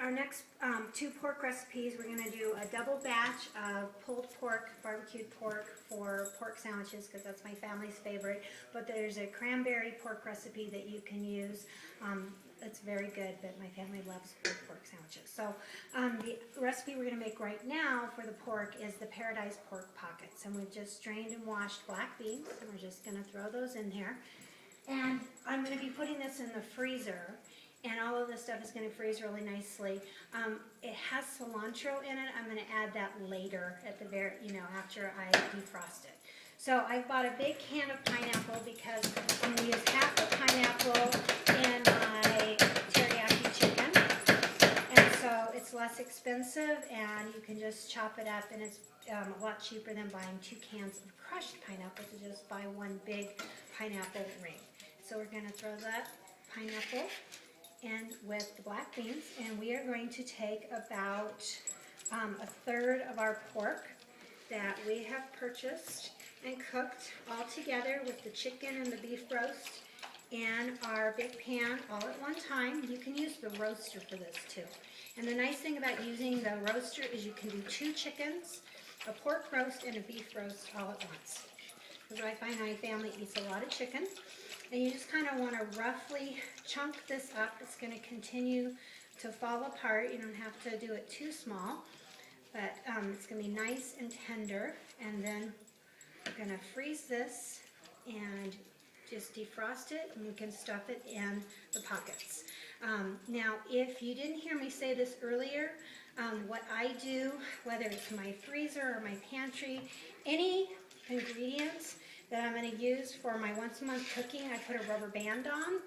our next two pork recipes, we're going to do a double batch of pulled pork, barbecued pork for pork sandwiches, because that's my family's favorite. But there's a cranberry pork recipe that you can use. It's very good, but my family loves pulled pork sandwiches. So the recipe we're going to make right now for the pork is the Paradise Pork Pockets. And we've just drained and washed black beans, and we're just going to throw those in there. And I'm going to be putting this in the freezer. And all of this stuff is going to freeze really nicely. It has cilantro in it. I'm going to add that later at the very, after I defrost it. So I bought a big can of pineapple because I'm going to use half the pineapple in my teriyaki chicken. And so it's less expensive, and you can just chop it up, and it's a lot cheaper than buying 2 cans of crushed pineapple to just buy one big pineapple ring. So we're going to throw that pineapple and with the black beans, and we are going to take about a third of our pork that we have purchased and cooked all together with the chicken and the beef roast in our big pan all at one time. You can use the roaster for this too. And the nice thing about using the roaster is you can do 2 chickens, a pork roast and a beef roast all at once. Because I find my family eats a lot of chicken. And you just kind of want to roughly chunk this up. It's going to continue to fall apart. You don't have to do it too small, but it's going to be nice and tender. And then we're going to freeze this and just defrost it, and we can stuff it in the pockets. Now, if you didn't hear me say this earlier, what I do, whether it's my freezer or my pantry, any ingredients that I'm going to use for my once-a-month cooking, I put a rubber band on.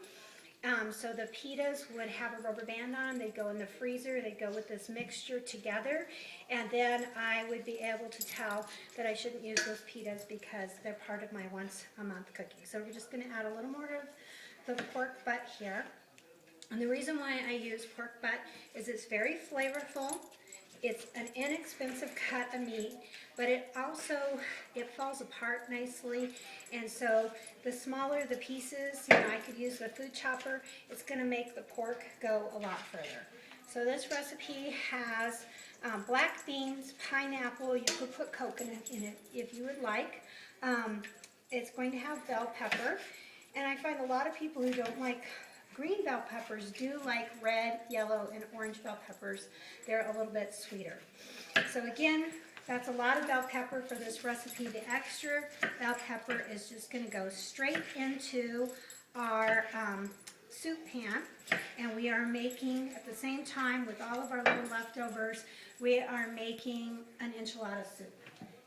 So the pitas would have a rubber band on. They'd go in the freezer. They'd go with this mixture together. And then I would be able to tell that I shouldn't use those pitas because they're part of my once-a-month cooking. So we're just going to add a little more of the pork butt here. And the reason why I use pork butt is it's very flavorful. It's an inexpensive cut of meat, but it falls apart nicely. And so the smaller the pieces, I could use the food chopper, it's going to make the pork go a lot further. So this recipe has black beans, pineapple. You could put coconut in it if you would like. It's going to have bell pepper. And I find a lot of people who don't like green bell peppers do like red, yellow, and orange bell peppers. They're a little bit sweeter. So again, that's a lot of bell pepper for this recipe. The extra bell pepper is just going to go straight into our soup pan. And we are making, at the same time with all of our little leftovers, we are making an enchilada soup.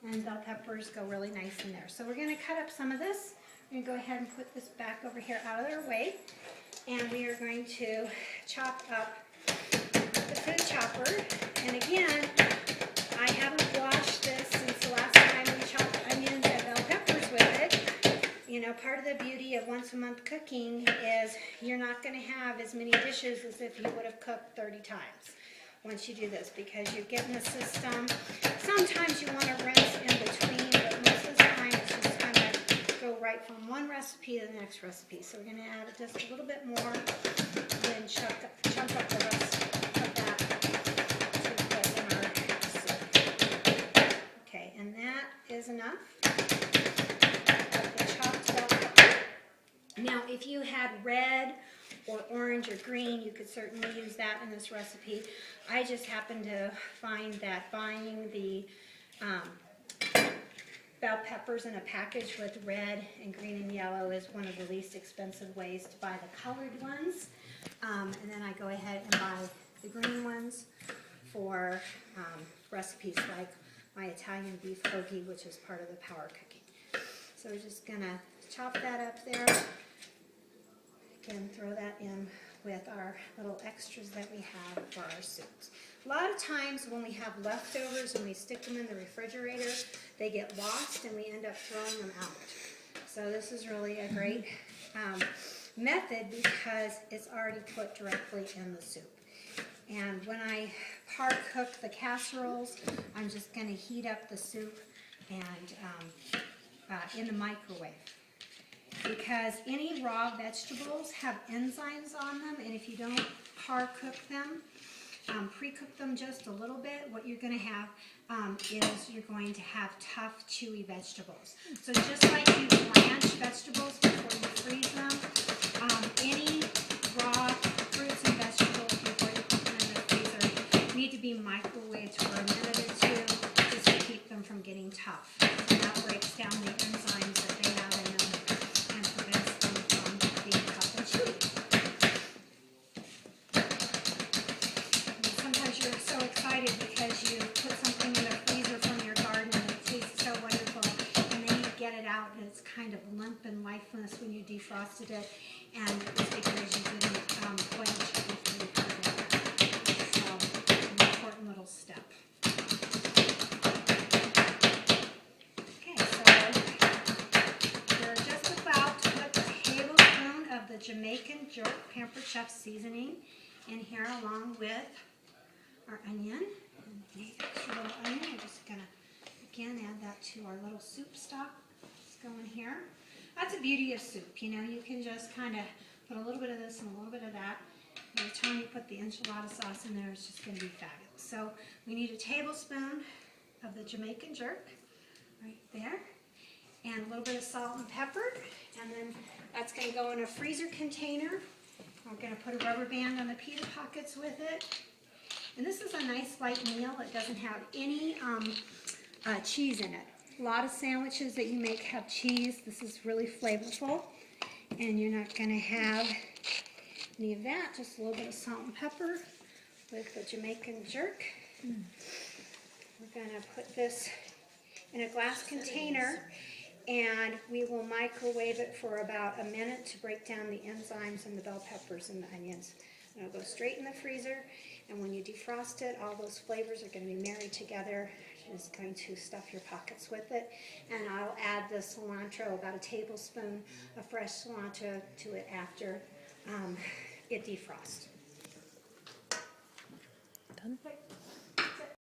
And bell peppers go really nice in there. So we're going to cut up some of this. We're going to go ahead and put this back over here out of their way. And we are going to chop up the food chopper. And again, I haven't washed this since the last time we chopped onions and bell peppers with it. Part of the beauty of once-a-month cooking is you're not going to have as many dishes as if you would have cooked 30 times once you do this, because you're getting the system. Sometimes you want to rinse in between, but most of the time it's just kind of go right from one recipe to the next recipe. So we're going to add just a little bit more, and then chunk up the rest of that to put in our soup. Okay, and that is enough of the chopped bell pepper. Now, if you had red or orange or green, you could certainly use that in this recipe. I just happen to find that buying the bell peppers in a package with red and green and yellow is one of the least expensive ways to buy the colored ones. And then I go ahead and buy the green ones for recipes like my Italian beef hoagie, which is part of the power cooking. So we're just going to chop that up there. Again, throw that in with our little extras that we have for our soups. A lot of times when we have leftovers and we stick them in the refrigerator, they get lost and we end up throwing them out. So this is really a great method because it's already put directly in the soup. And when I par cook the casseroles, I'm just going to heat up the soup and in the microwave. Because any raw vegetables have enzymes on them, and if you don't par cook them, pre-cook them just a little bit, what you're going to have is you're going to have tough, chewy vegetables. So just like you blanch vegetables before you freeze them, any raw fruits and vegetables before you put them in the freezer need to be microwaved for a minute or two just to keep them from getting tough. And that breaks down the enzymes that they have in them and prevents them from being tough and chewy. Sometimes you're so excited because you put something in the freezer from your garden and it tastes so wonderful, and then you get it out and it's kind of limp and lifeless when you defrosted it, and it's because you didn't blanch it before you put it in. So it's an important little step. Okay, so we're just about to put a tablespoon of the Jamaican Jerk Pampered Chef seasoning in here along with our onion, and the extra little onion. We're just going to, again, add that to our little soup stock. Let's go in here. That's the beauty of soup, you know, you can just kind of put a little bit of this and a little bit of that. By the time you put the enchilada sauce in there, it's just going to be fabulous. So we need a tablespoon of the Jamaican Jerk right there, and a little bit of salt and pepper, and then that's going to go in a freezer container. We're going to put a rubber band on the pita pockets with it. And this is a nice light meal. It doesn't have any cheese in it. A lot of sandwiches that you make have cheese. This is really flavorful. And you're not going to have any of that. Just a little bit of salt and pepper with the Jamaican Jerk. We're going to put this in a glass container, and we will microwave it for about a minute to break down the enzymes and the bell peppers and the onions. And it'll go straight in the freezer, and when you defrost it, all those flavors are going to be married together. It's going to stuff your pockets with it. And I'll add the cilantro, about a tablespoon of fresh cilantro to it after it defrosts. Done?